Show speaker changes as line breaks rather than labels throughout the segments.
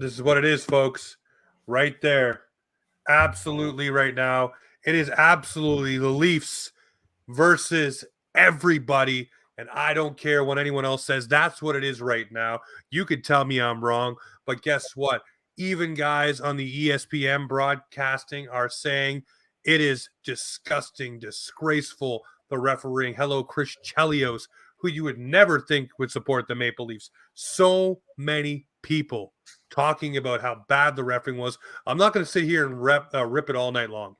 This is what it is, folks. Right there. Absolutely right now. It is absolutely the Leafs versus everybody. And I don't care what anyone else says. That's what it is right now. You could tell me I'm wrong. But guess what? Even guys on the ESPN broadcasting are saying it is disgusting, disgraceful, the refereeing. Hello, Chris Chelios, who you would never think would support the Maple Leafs. So many people talking about how bad the refereeing was. I'm not going to sit here and rip it all night long.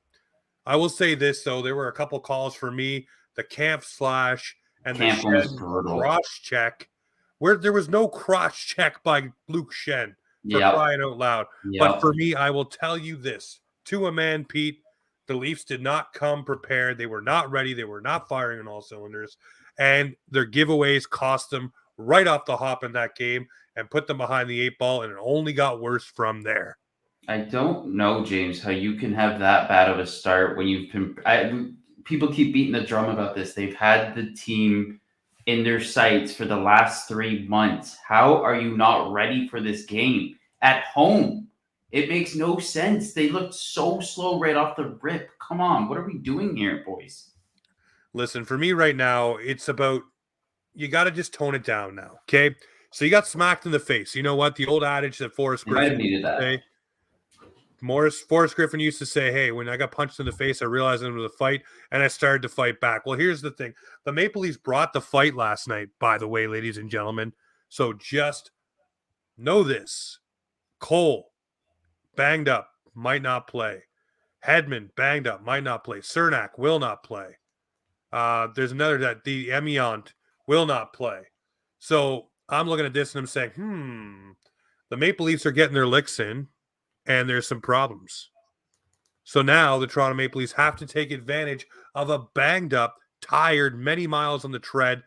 I will say this, though. There were a couple calls for me, the Camp slash and the
Camp one was
Shen
brutal.
cross check, where there was no cross check by Luke Shen for crying out loud. But for me, I will tell you this. To a man, Pete, the Leafs did not come prepared. They were not ready. They were not firing on all cylinders. And their giveaways cost them right off the hop in that game and put them behind the 8 ball, and it only got worse from there.
I don't know, James, how you can have that bad of a start when you've been. People keep beating the drum about this. They've had the team in their sights for the last 3 months. How are you not ready for this game at home? It makes no sense. They looked so slow right off the rip. Come on, what are we doing here, boys?
Listen, for me right now, it's about you got to just tone it down now, okay? So you got smacked in the face. You know what? The old adage that Forrest Griffin used to say. Forrest Griffin used to say, hey, when I got punched in the face, I realized it was a fight, and I started to fight back. Well, here's the thing. The Maple Leafs brought the fight last night, by the way, ladies and gentlemen. So just know this. Cole, banged up, might not play. Hedman, banged up, might not play. Cernak will not play. There's another that the Emiant will not play. So I'm looking at this and I'm saying, the Maple Leafs are getting their licks in, and there's some problems. So now the Toronto Maple Leafs have to take advantage of a banged up, tired, many miles on the tread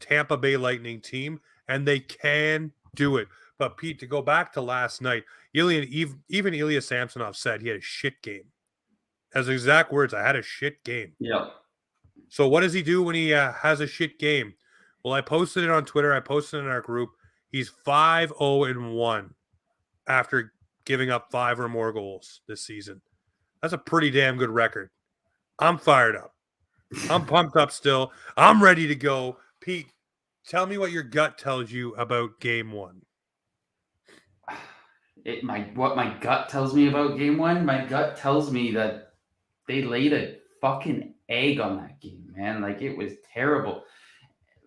Tampa Bay Lightning team, and they can do it. But Pete, to go back to last night, even Ilya Samsonov said he had a shit game. As exact words, I had a shit game.
Yeah.
So what does he do when he has a shit game? Well, I posted it on Twitter. I posted it in our group. He's 5-0-1 after giving up 5 or more goals this season. That's a pretty damn good record. I'm fired up. I'm pumped up still. I'm ready to go. Pete, tell me what your gut tells you about game one.
What my gut tells me about game one? My gut tells me that they laid a fucking egg on that game, man. Like, it was terrible.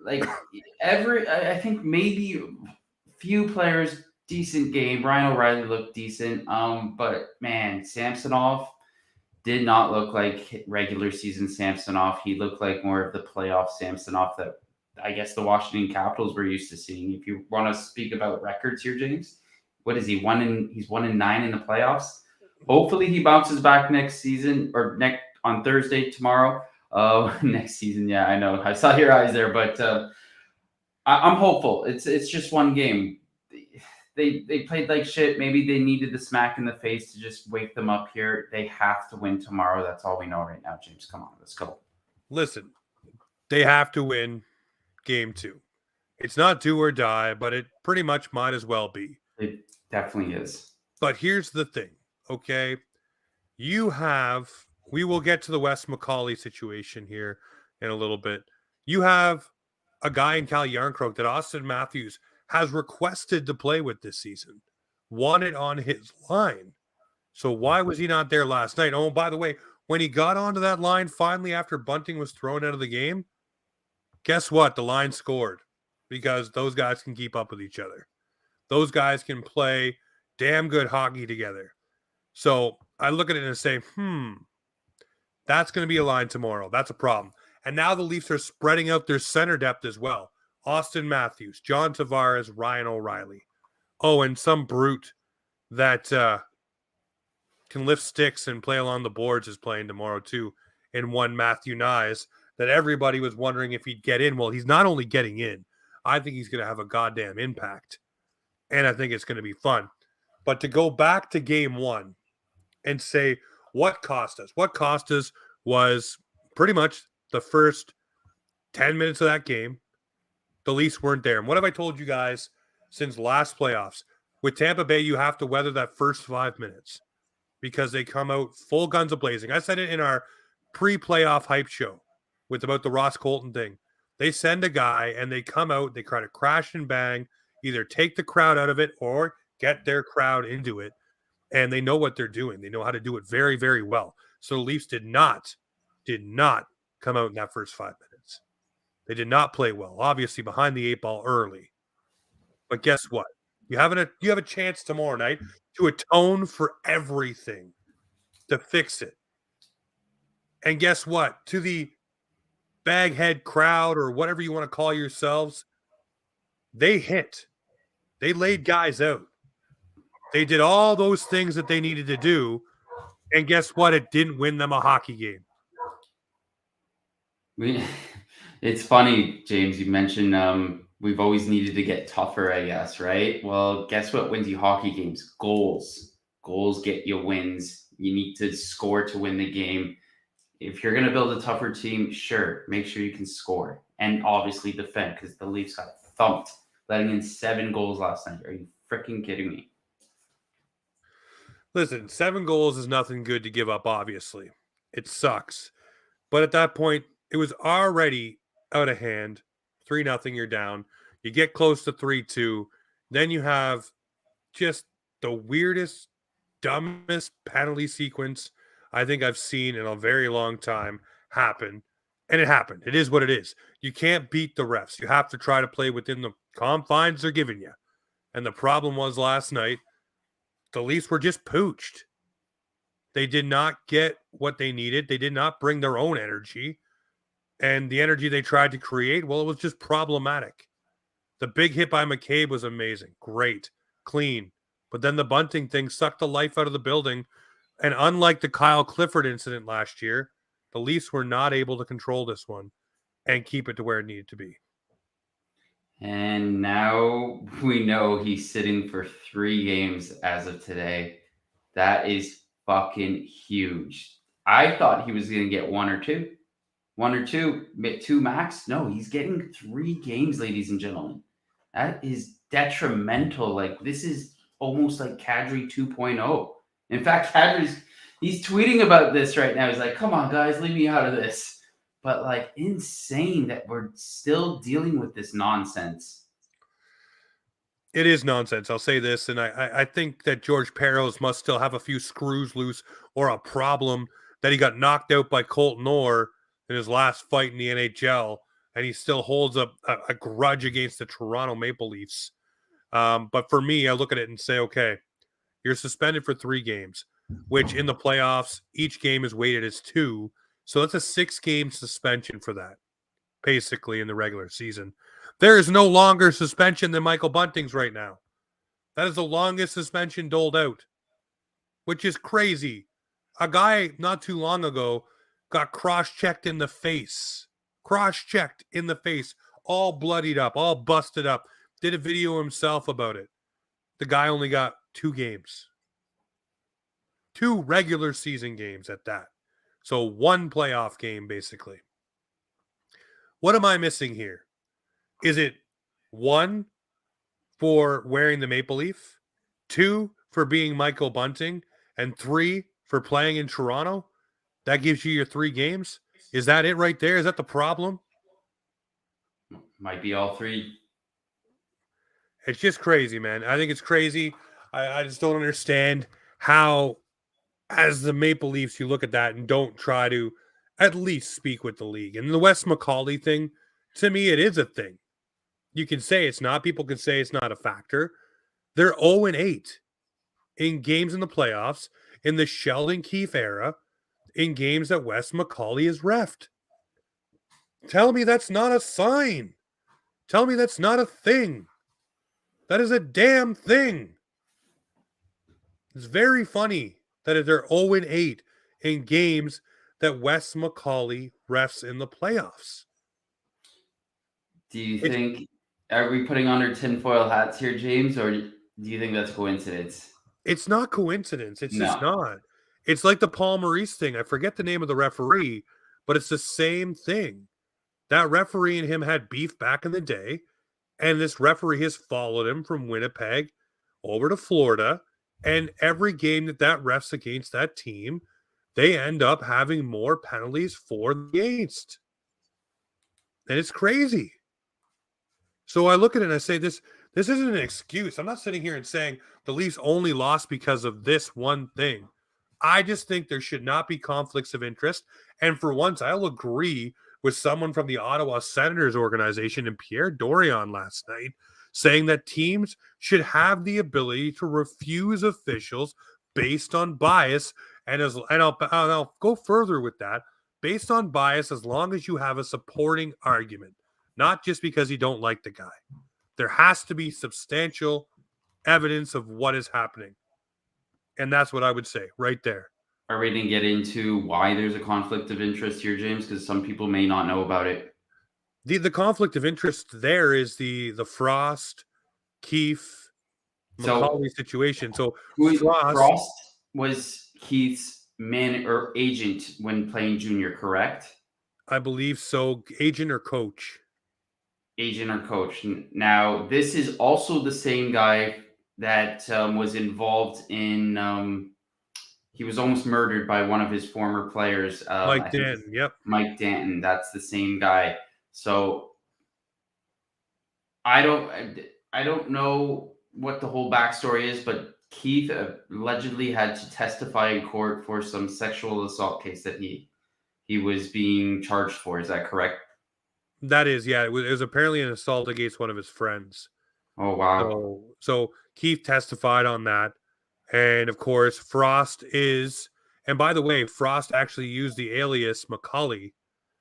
Like, I think maybe few players, decent game. Ryan O'Reilly looked decent. But man, Samsonov did not look like regular season Samsonov. He looked like more of the playoff Samsonov that I guess the Washington Capitals were used to seeing. If you want to speak about records here, James, what is he? He's 1-9 in the playoffs. Hopefully he bounces back next season or on Thursday tomorrow. Next season, yeah, I know. I saw your eyes there, but I'm hopeful. It's just one game. They played like shit. Maybe they needed the smack in the face to just wake them up here. They have to win tomorrow. That's all we know right now, James. Come on, let's go.
Listen, they have to win game 2. It's not do or die, but it pretty much might as well be.
It definitely is.
But here's the thing, okay? We will get to the Wes McCauley situation here in a little bit. You have a guy in Cal Yarncroke that Austin Matthews has requested to play with this season, wanted on his line. So why was he not there last night? Oh, by the way, when he got onto that line finally after Bunting was thrown out of the game, guess what? The line scored because those guys can keep up with each other. Those guys can play damn good hockey together. So I look at it and say, that's going to be a line tomorrow. That's a problem. And now the Leafs are spreading out their center depth as well. Austin Matthews, John Tavares, Ryan O'Reilly. Oh, and some brute that can lift sticks and play along the boards is playing tomorrow too in one Matthew Nyes that everybody was wondering if he'd get in. Well, he's not only getting in. I think he's going to have a goddamn impact. And I think it's going to be fun. But to go back to game one and say what cost us? What cost us was pretty much the first 10 minutes of that game. The Leafs weren't there. And what have I told you guys since last playoffs? With Tampa Bay, you have to weather that first 5 minutes because they come out full guns a-blazing. I said it in our pre-playoff hype show about the Ross Colton thing. They send a guy and they come out, they try to crash and bang, either take the crowd out of it or get their crowd into it. And they know what they're doing. They know how to do it very, very well. So the Leafs did not come out in that first 5 minutes. They did not play well. Obviously, behind the 8 ball early. But guess what? You have a chance tomorrow night to atone for everything, to fix it. And guess what? To the baghead crowd or whatever you want to call yourselves, they hit. They laid guys out. They did all those things that they needed to do. And guess what? It didn't win them a hockey game.
It's funny, James, you mentioned we've always needed to get tougher, I guess, right? Well, guess what wins you hockey games? Goals. Goals get you wins. You need to score to win the game. If you're going to build a tougher team, sure, make sure you can score. And obviously defend, because the Leafs got thumped, letting in 7 goals last night. Are you freaking kidding me?
Listen, 7 goals is nothing good to give up, obviously. It sucks. But at that point, it was already out of hand. 3-0, you're down. You get close to 3-2. Then you have just the weirdest, dumbest penalty sequence I think I've seen in a very long time happen. And it happened. It is what it is. You can't beat the refs. You have to try to play within the confines they're giving you. And the problem was last night, the Leafs were just pooched. They did not get what they needed. They did not bring their own energy. And the energy they tried to create, well, it was just problematic. The big hit by McCabe was amazing. Great. Clean. But then the Bunting thing sucked the life out of the building. And unlike the Kyle Clifford incident last year, the Leafs were not able to control this one and keep it to where it needed to be.
And now we know he's sitting for 3 games as of today. That is fucking huge. I thought he was going to get 1 or 2. 1 or 2 max. No, he's getting 3 games, ladies and gentlemen. That is detrimental. Like, this is almost like Kadri 2.0. In fact, he's tweeting about this right now. He's like, come on, guys, leave me out of this. But, like, insane that we're still dealing with this nonsense.
It is nonsense. I'll say this, and I think that George Peros must still have a few screws loose or a problem that he got knocked out by Colton Orr in his last fight in the NHL, and he still holds a grudge against the Toronto Maple Leafs. But for me, I look at it and say, okay, you're suspended for 3 games, which in the playoffs, each game is weighted as 2. So that's a 6-game suspension for that, basically, in the regular season. There is no longer suspension than Michael Bunting's right now. That is the longest suspension doled out, which is crazy. A guy not too long ago got cross-checked in the face. Cross-checked in the face, all bloodied up, all busted up. Did a video himself about it. The guy only got 2 games. 2 regular season games at that. So 1 playoff game, basically. What am I missing here? Is it 1 for wearing the maple leaf, 2 for being Michael Bunting, and 3 for playing in Toronto? That gives you your 3 games? Is that it right there? Is that the problem?
Might be all 3.
It's just crazy, man. I think it's crazy. I just don't understand how, as the Maple Leafs, you look at that and don't try to at least speak with the league. And the Wes McCauley thing, to me, it is a thing. You can say it's not. People can say it's not a factor. They're 0-8 in games in the playoffs, in the Sheldon Keefe era, in games that Wes McCauley is reffed. Tell me that's not a sign. Tell me that's not a thing. That is a damn thing. It's very funny that they're 0-8 in games that Wes McCauley refs in the playoffs.
Do you think, are we putting on our tinfoil hats here, James, or do you think that's coincidence?
It's not coincidence. It's
No.
just not. It's like the Paul Maurice thing. I forget the name of the referee, but it's the same thing. That referee and him had beef back in the day, and this referee has followed him from Winnipeg over to Florida, and every game that refs against that team, they end up having more penalties for the against. And it's crazy. So I look at it and I say, this isn't an excuse. I'm not sitting here and saying the Leafs only lost because of this one thing. I just think there should not be conflicts of interest. And for once, I'll agree with someone from the Ottawa Senators organization and Pierre Dorion last night saying that teams should have the ability to refuse officials based on bias. I'll go further with that, based on bias, as long as you have a supporting argument, not just because you don't like the guy. There has to be substantial evidence of what is happening. And that's what I would say right there.
Are we going to get into why there's a conflict of interest here, James? Because some people may not know about it.
The conflict of interest there is the Frost, Keefe, McCauley situation. So
Frost was Keith's man or agent when playing junior, correct?
I believe so. Agent or coach?
Agent or coach. Now, this is also the same guy that was involved in. He was almost murdered by one of his former players.
Mike Danton. Yep.
Mike Danton. That's the same guy. So I don't know what the whole backstory is, but Keith allegedly had to testify in court for some sexual assault case that he was being charged for. Is that correct?
That is, yeah. It was apparently an assault against one of his friends.
Oh, wow.
So Keith testified on that. And of course, Frost is, and by the way, Frost actually used the alias McCauley.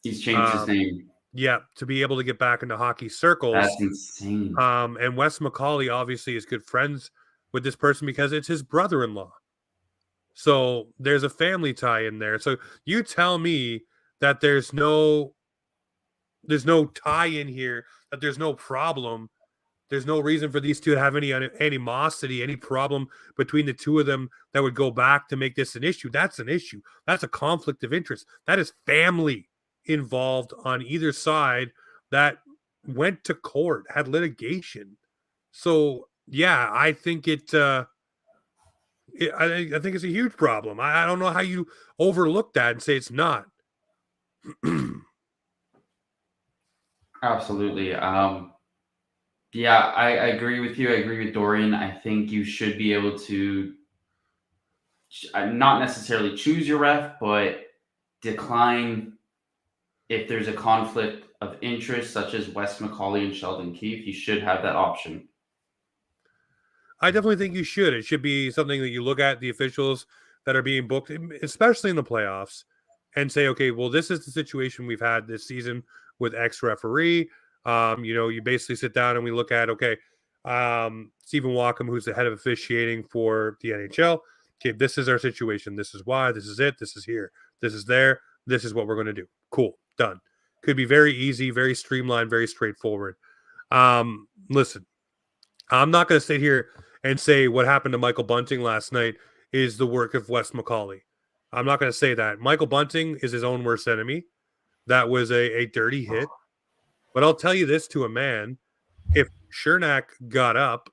He's changed his name.
Yeah, to be able to get back into hockey circles.
That's insane.
And Wes McCauley obviously is good friends with this person because it's his brother-in-law. So there's a family tie in there. So you tell me that there's no tie in here, that there's no problem. There's no reason for these two to have any animosity, any problem between the two of them that would go back to make this an issue. That's an issue. That's a conflict of interest. That is family involved on either side that went to court, had litigation. So, yeah, I think I think it's a huge problem. I don't know how you overlook that and say it's not.
Absolutely. Yeah, I agree with you. I agree with Dorian. I think you should be able to not necessarily choose your ref, but decline if there's a conflict of interest, such as Wes McCauley and Sheldon Keefe. You should have that option.
I definitely think you should. It should be something that you look at the officials that are being booked, especially in the playoffs, and say, okay, well, this is the situation we've had this season with X referee. You basically sit down and we look at, okay, Stephen Walkham, who's the head of officiating for the NHL. Okay, this is our situation. This is why. This is it. This is here. This is there. This is what we're going to do. Cool. Done. Could be very easy, very streamlined, very straightforward. Listen, I'm not going to sit here and say what happened to Michael Bunting last night is the work of Wes McCauley. I'm not going to say that. Michael Bunting is his own worst enemy. That was a dirty hit. But I'll tell you this to a man, if Chernak got up,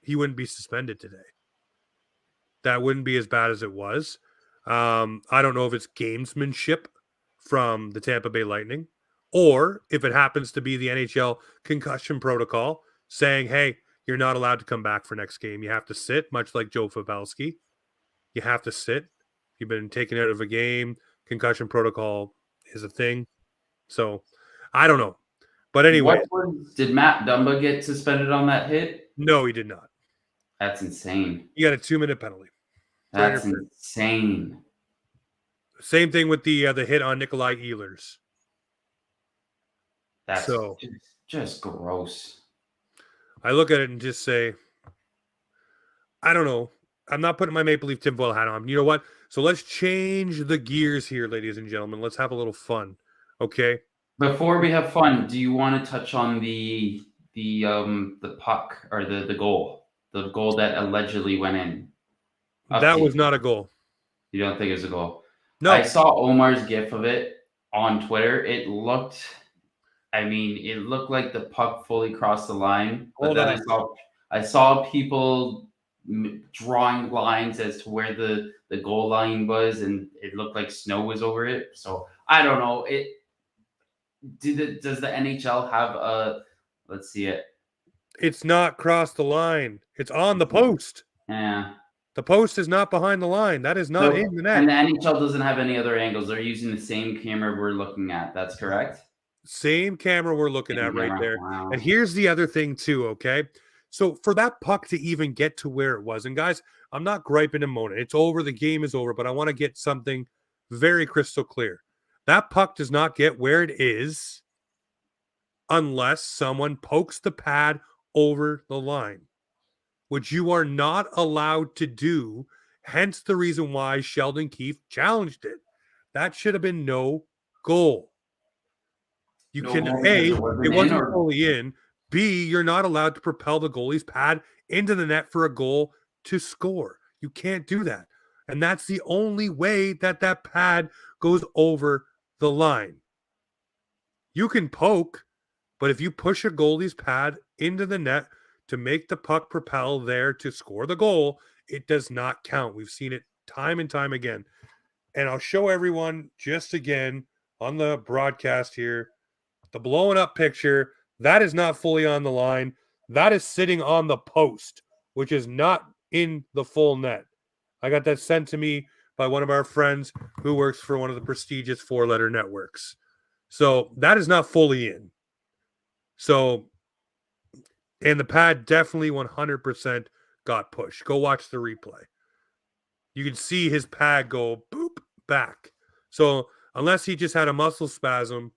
he wouldn't be suspended today. That wouldn't be as bad as it was. I don't know if it's gamesmanship from the Tampa Bay Lightning or if it happens to be the NHL concussion protocol saying, hey, you're not allowed to come back for next game. You have to sit, much like Joe Pavelski. You have to sit. You've been taken out of a game. Concussion protocol is a thing. So I don't know. But anyway.
Did Matt Dumba get suspended on that hit?
No, he did not.
That's insane.
He got a 2-minute penalty.
That's insane.
Same thing with the hit on Nikolai Ehlers.
That's just gross.
I look at it and just say, I don't know. I'm not putting my Maple Leaf tinfoil hat on. You know what? So let's change the gears here, ladies and gentlemen. Let's have a little fun. Okay?
Before we have fun, do you want to touch on the puck or the goal? The goal that allegedly went in?
That was not a goal.
You don't think it was a goal?
No.
I saw Omar's gif of it on Twitter. It looked like the puck fully crossed the line. But then I saw people drawing lines as to where the goal line was, and it looked like snow was over it. So I don't know. Does the NHL have a? Let's see it.
It's not crossed the line. It's on the post.
Yeah.
The post is not behind the line. That is not in the
And
net.
the NHL doesn't have any other angles. They're using the same camera we're looking at. That's correct.
Same camera we're looking
Same
at right
camera.
there.
Wow.
And here's the other thing, too, okay? So for that puck to even get to where it was, and guys, I'm not griping and moaning. It's over. The game is over. But I want to get something very crystal clear. That puck does not get where it is unless someone pokes the pad over the line, which you are not allowed to do. Hence the reason why Sheldon Keefe challenged it. That should have been no goal. You
No
can
goal because
it wasn't fully in. B, you're not allowed to propel the goalie's pad into the net for a goal to score. You can't do that. And that's the only way that that pad goes over the line. You can poke, but if you push a goalie's pad into the net to make the puck propel there to score the goal, it does not count. We've seen it time and time again. And I'll show everyone just again on the broadcast here the blowing up picture. That is not fully on the line. That is sitting on the post, which is not in the full net. I got that sent to me by one of our friends who works for one of the prestigious 4-letter networks. So that is not fully in. So, and the pad definitely 100% got pushed. Go watch the replay. You can see his pad go boop back. So unless he just had a muscle spasm,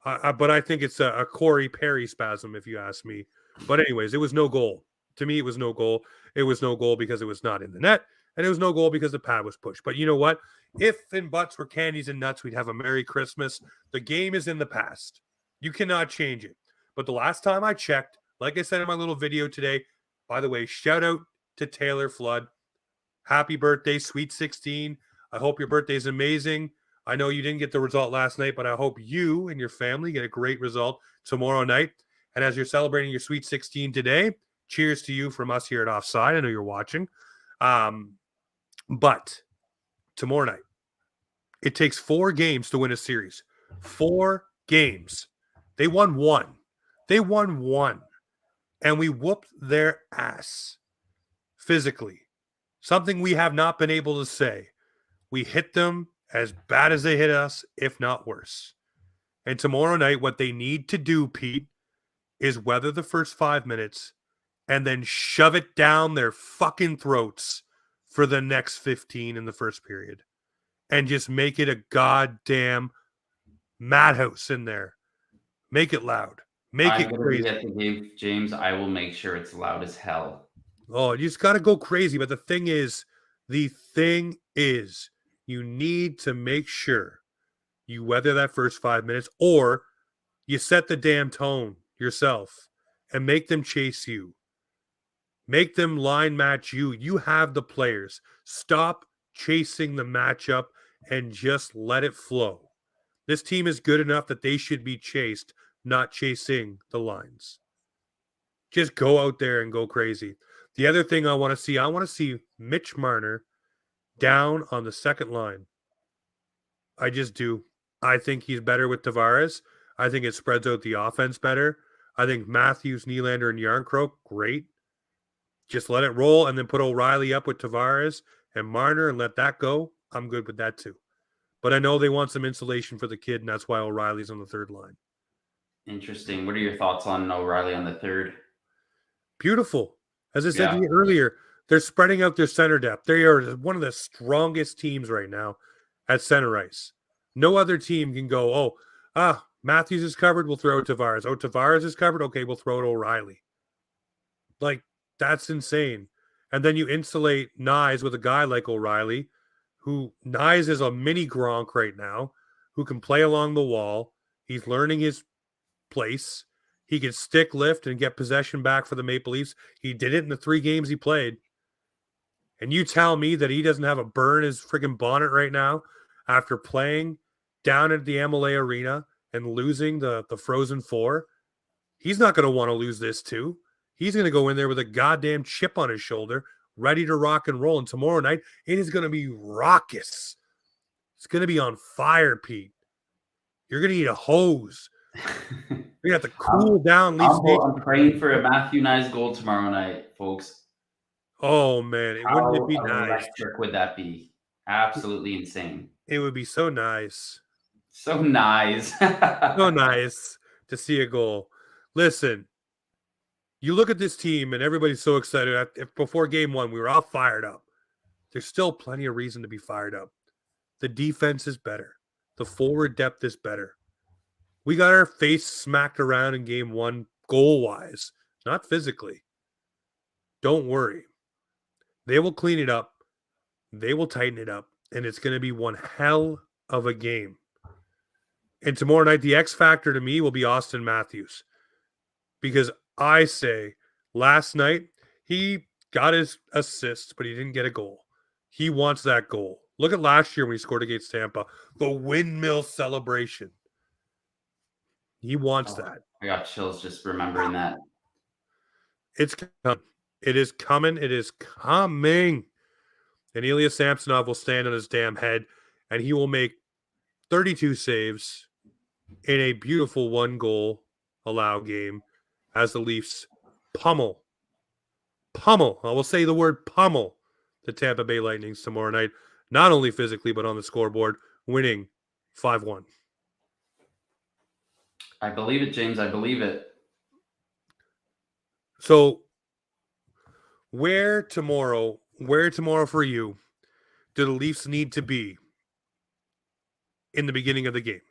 but I think it's a Corey Perry spasm, if you ask me. But anyways, it was no goal. To me, it was no goal. It was no goal because it was not in the net, and it was no goal because the pad was pushed. But you know what? If and buts were candies and nuts, we'd have a Merry Christmas. The game is in the past. You cannot change it. But the last time I checked, like I said in my little video today, by the way, shout out to Taylor Flood. Happy birthday, Sweet 16. I hope your birthday is amazing. I know you didn't get the result last night, but I hope you and your family get a great result tomorrow night. And as you're celebrating your Sweet 16 today, cheers to you from us here at Offside. I know you're watching. But tomorrow night, it takes 4 games to win a series. 4 games. They won 1. They won 1. And we whooped their ass physically. Something we have not been able to say. We hit them as bad as they hit us, if not worse. And tomorrow night, what they need to do, Pete, is weather the first 5 minutes and then shove it down their fucking throats for the next 15 in the first period. And just make it a goddamn madhouse in there. Make it loud. Make it crazy.
At the game, James. I will make sure it's loud as hell.
Oh, you just got to go crazy. But the thing is, you need to make sure you weather that first 5 minutes, or you set the damn tone yourself and make them chase you. Make them line match you. You have the players. Stop chasing the matchup and just let it flow. This team is good enough that they should be chased, not chasing the lines. Just go out there and go crazy. The other thing I want to see Mitch Marner down on the second line. I just do. I think he's better with Tavares. I think it spreads out the offense better. I think Matthews, Nylander, and Yarncroke, great. Just let it roll and then put O'Reilly up with Tavares and Marner and let that go. I'm good with that too. But I know they want some insulation for the kid, and that's why O'Reilly's on the third line.
Interesting. What are your thoughts on O'Reilly on the third?
Beautiful. As I said to you earlier, they're spreading out their center depth. They are one of the strongest teams right now at center ice. No other team can go, Matthews is covered, we'll throw it Tavares. Oh, Tavares is covered, okay, we'll throw it O'Reilly. Like, that's insane. And then you insulate Nyes with a guy like O'Reilly, who Nyes is a mini Gronk right now, who can play along the wall. He's learning his place. He can stick lift and get possession back for the Maple Leafs. He did it in the 3 games he played. And you tell me that he doesn't have a burn his friggin' bonnet right now after playing down at the MLA Arena and losing the Frozen Four. He's not going to want to lose this too. He's going to go in there with a goddamn chip on his shoulder, ready to rock and roll. And tomorrow night, it is going to be raucous. It's going to be on fire, Pete. You're going to need a hose. You're going to have to cool down Leafs Nation.
I'm praying for a Matthew Nyes goal tomorrow night, folks.
Oh, man. Wouldn't it be nice?
How electric would that be? Absolutely insane.
It would be so nice.
So nice.
So nice to see a goal. Listen, you look at this team and everybody's so excited. Before game one, we were all fired up. There's still plenty of reason to be fired up. The defense is better. The forward depth is better. We got our face smacked around in game one, goal-wise, not physically. Don't worry. They will clean it up. They will tighten it up. And it's going to be one hell of a game. And tomorrow night, the X factor to me will be Austin Matthews. Because I say, last night, he got his assist, but he didn't get a goal. He wants that goal. Look at last year when he scored against Tampa. The windmill celebration. He wants that.
I got chills just remembering that.
It's coming. It is coming. It is coming. And Ilya Samsonov will stand on his damn head, and he will make 32 saves in a beautiful one-goal allowed game as the Leafs pummel. I will say the word pummel the Tampa Bay Lightning tomorrow night, not only physically, but on the scoreboard, winning 5-1.
I believe it, James. I believe it.
So, where tomorrow for you do the Leafs need to be in the beginning of the game?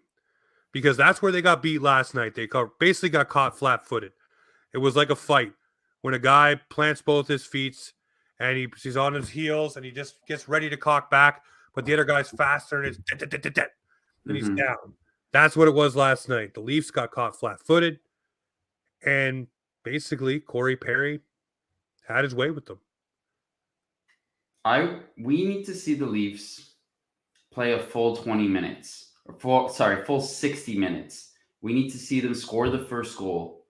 Because that's where they got beat last night. They basically got caught flat-footed. It was like a fight when a guy plants both his feet and he's on his heels and he just gets ready to cock back, but the other guy's faster and he's down. That's what it was last night. The Leafs got caught flat-footed, and basically Corey Perry had his way with them.
We need to see the Leafs play a full 20 minutes. Full 60 minutes. We need to see them score the first goal.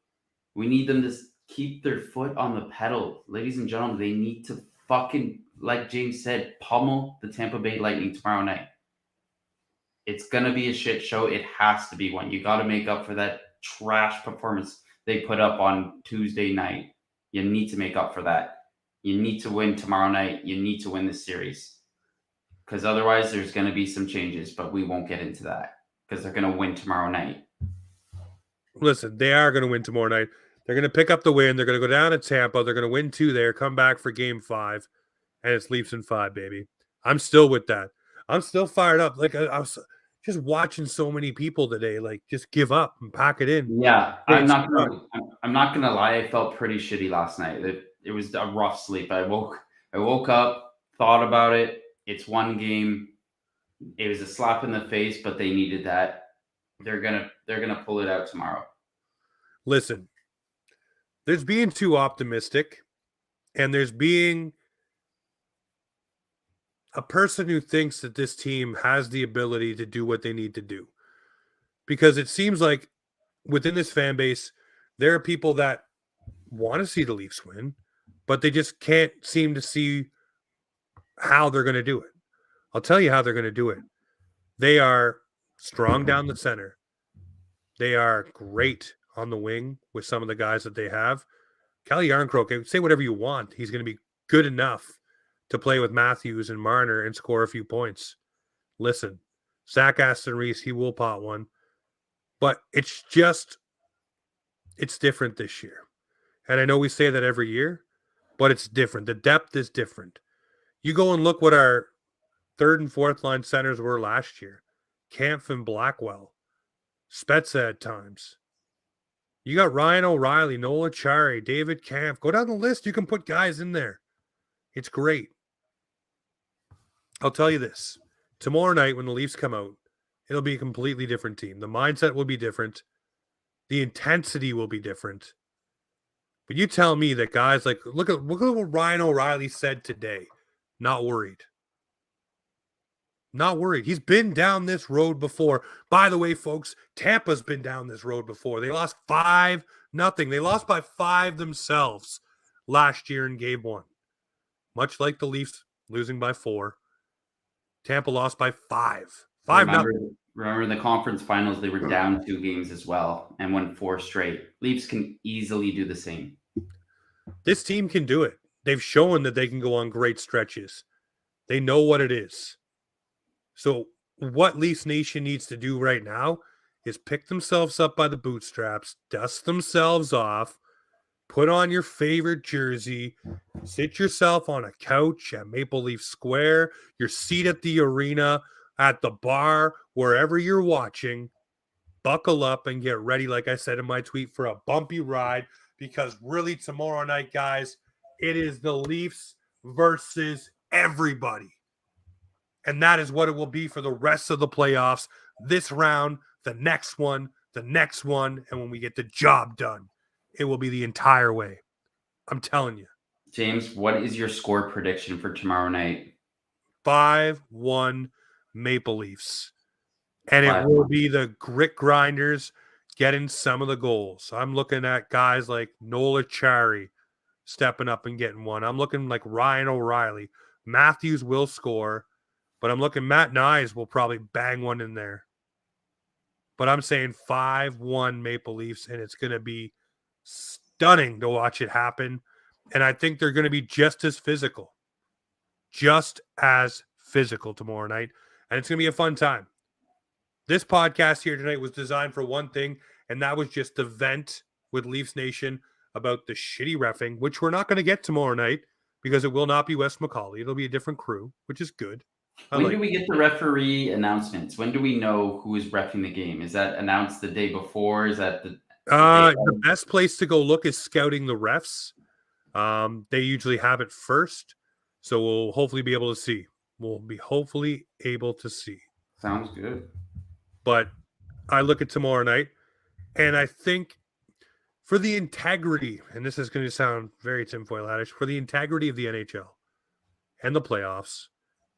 We need them to keep their foot on the pedal. Ladies and gentlemen, they need to fucking, like James said, pummel the Tampa Bay Lightning tomorrow night. It's going to be a shit show. It has to be one. You got to make up for that trash performance they put up on Tuesday night. You need to make up for that. You need to win tomorrow night. You need to win this series. Because otherwise there's going to be some changes, but we won't get into that because they're going to win tomorrow night.
Listen, they are going to win tomorrow night. They're going to pick up the win. They're going to go down to Tampa. They're going to win 2 there, come back for game 5, and it's Leafs in 5, baby. I'm still with that. I'm still fired up. Like, I was just watching so many people today, like, just give up and pack it in.
Yeah, I'm not gonna lie. I felt pretty shitty last night. It was a rough sleep. I woke up, thought about it. It's one game. It was a slap in the face, but they needed that. They're gonna pull it out tomorrow.
Listen, there's being too optimistic, and there's being a person who thinks that this team has the ability to do what they need to do. Because it seems like within this fan base, there are people that want to see the Leafs win, but they just can't seem to see how they're going to do it. I'll tell you how they're going to do it. They are strong down the center. They are great on the wing with some of the guys that they have. Calle Jarnkrok, say whatever you want. He's going to be good enough to play with Matthews and Marner and score a few points. Listen, Zach Aston Reese, he will pot one. But it's different this year. And I know we say that every year, but it's different. The depth is different. You go and look what our third and fourth line centers were last year. Kampf and Blackwell. Spezza at times. You got Ryan O'Reilly, Nola Chari, David Kampf. Go down the list. You can put guys in there. It's great. I'll tell you this. Tomorrow night when the Leafs come out, it'll be a completely different team. The mindset will be different. The intensity will be different. But you tell me that guys like, look at what Ryan O'Reilly said today. Not worried. Not worried. He's been down this road before. By the way, folks, Tampa's been down this road before. They lost 5-0. They lost by 5 themselves last year in game 1. Much like the Leafs losing by 4. Tampa lost by 5. 5-0.
Remember in the conference finals, they were down 2 games as well and won 4 straight. Leafs can easily do the same.
This team can do it. They've shown that they can go on great stretches. They know what it is. So what Leafs Nation needs to do right now is pick themselves up by the bootstraps, dust themselves off, put on your favorite jersey, sit yourself on a couch at Maple Leaf Square, your seat at the arena, at the bar, wherever you're watching, buckle up and get ready, like I said in my tweet, for a bumpy ride, because really tomorrow night, guys, it is the Leafs versus everybody. And that is what it will be for the rest of the playoffs. This round, the next one, and when we get the job done, it will be the entire way. I'm telling you.
James, what is your score prediction for tomorrow night?
5-1 Maple Leafs. And it will be the grit grinders getting some of the goals. I'm looking at guys like Nola Chari stepping up and getting one. I'm looking like Ryan O'Reilly. Matthews will score, but I'm looking Matt Nyes will probably bang one in there. But I'm saying 5-1 Maple Leafs, and it's going to be stunning to watch it happen. And I think they're going to be just as physical tomorrow night. And it's going to be a fun time. This podcast here tonight was designed for one thing, and that was just to vent with Leafs Nation about the shitty reffing, which we're not going to get tomorrow night because it will not be Wes McCauley. It'll be a different crew, which is good.
When do we get the referee announcements? When do we know who is reffing the game? Is that announced the day before? Is that
the best place to go look is scouting the refs. They usually have it first, so we'll hopefully be able to see.
Sounds good.
But I look at tomorrow night, and I think for the integrity, and this is going to sound very tinfoil-hatish, for the integrity of the NHL and the playoffs,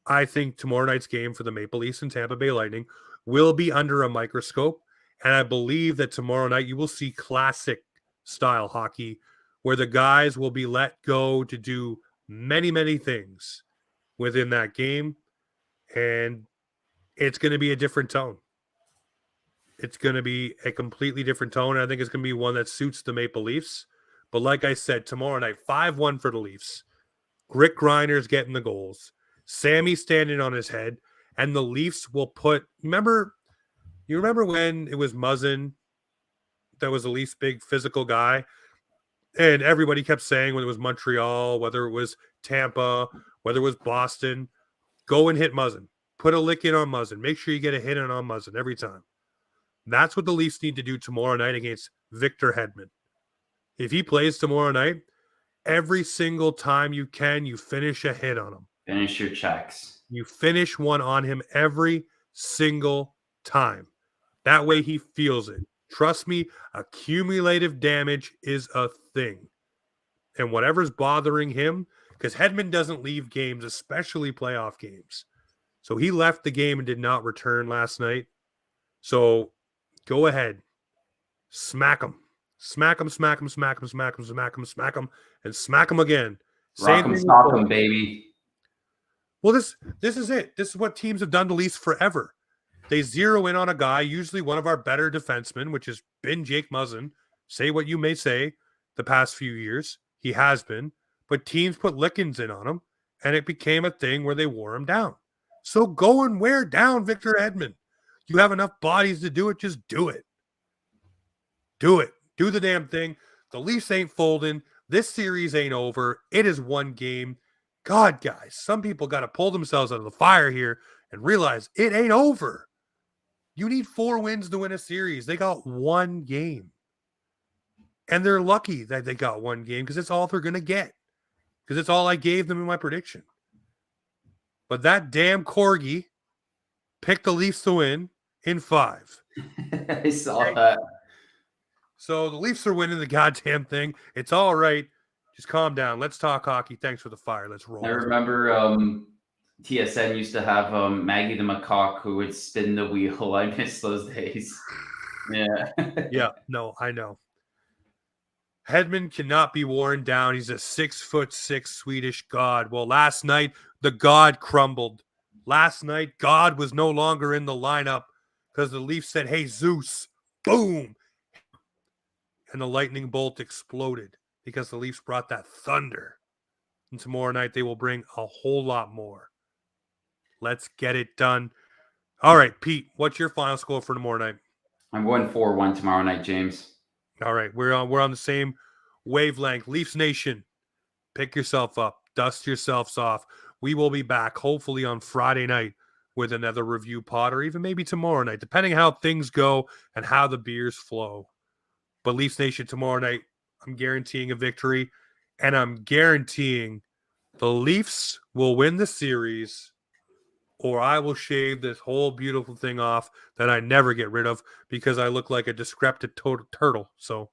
I think tomorrow night's game for the Maple Leafs and Tampa Bay Lightning will be under a microscope, and I believe that tomorrow night you will see classic-style hockey where the guys will be let go to do many, many things within that game, and it's going to be a different tone. It's going to be a completely different tone. I think it's going to be one that suits the Maple Leafs. But like I said, tomorrow night, 5-1 for the Leafs. Grit grinders getting the goals. Sammy standing on his head. And the Leafs will put... You remember when it was Muzzin that was the Leafs' big physical guy? And everybody kept saying when it was Montreal, whether it was Tampa, whether it was Boston, go and hit Muzzin. Put a lick in on Muzzin. Make sure you get a hit in on Muzzin every time. That's what the Leafs need to do tomorrow night against Victor Hedman. If he plays tomorrow night, every single time you can, you finish a hit on him.
Finish your checks.
You finish one on him every single time. That way he feels it. Trust me, accumulative damage is a thing. And whatever's bothering him, because Hedman doesn't leave games, especially playoff games. So he left the game and did not return last night. So go ahead. Smack him. Smack him, smack him, smack him, smack him, smack him, smack him, and smack him again.
Rock him, stop him, baby.
Well, this is it. This is what teams have done to Leafs forever. They zero in on a guy, usually one of our better defensemen, which has been Jake Muzzin. Say what you may say the past few years. He has been. But teams put lickings in on him, and it became a thing where they wore him down. So go and wear down Victor Hedman. You have enough bodies to do it. Just do it. Do it. Do the damn thing. The Leafs ain't folding. This series ain't over. It is one game. God, guys, some people got to pull themselves out of the fire here and realize it ain't over. You need 4 wins to win a series. They got one game. And they're lucky that they got one game because it's all they're going to get. Because it's all I gave them in my prediction. But that damn Corgi picked the Leafs to win in 5.
I saw that.
So the Leafs are winning the goddamn thing. It's all right. Just calm down. Let's talk hockey. Thanks for the fire. Let's roll.
I remember TSN used to have Maggie the Macaque who would spin the wheel. I miss those days. Yeah.
Yeah, no, I know. Hedman cannot be worn down. He's a 6'6" Swedish god. Well, last night, the god crumbled. Last night, God was no longer in the lineup because the Leafs said, hey, Zeus, boom. And the lightning bolt exploded because the Leafs brought that thunder. And tomorrow night, they will bring a whole lot more. Let's get it done. All right, Pete, what's your final score for tomorrow night?
I'm going 4-1 tomorrow night, James.
All right, we're on the same wavelength. Leafs Nation, pick yourself up, dust yourselves off. We will be back hopefully on Friday night with another review pod, or even maybe tomorrow night, depending how things go and how the beers flow. But Leafs Nation, tomorrow night, I'm guaranteeing a victory, and I'm guaranteeing the Leafs will win the series, or I will shave this whole beautiful thing off that I never get rid of because I look like a decrepit turtle. So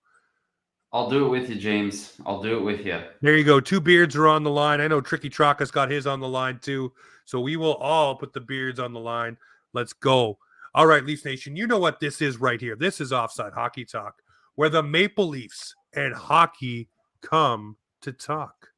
I'll do it with you, James. I'll do it with you.
there you go. 2 beards are on the line. I know Tricky Traka's got his on the line too. So we will all put the beards on the line. Let's go. All right, Leafs Nation, you know what this is right here. This is Offside Hockey Talk, where the Maple Leafs and hockey come to talk.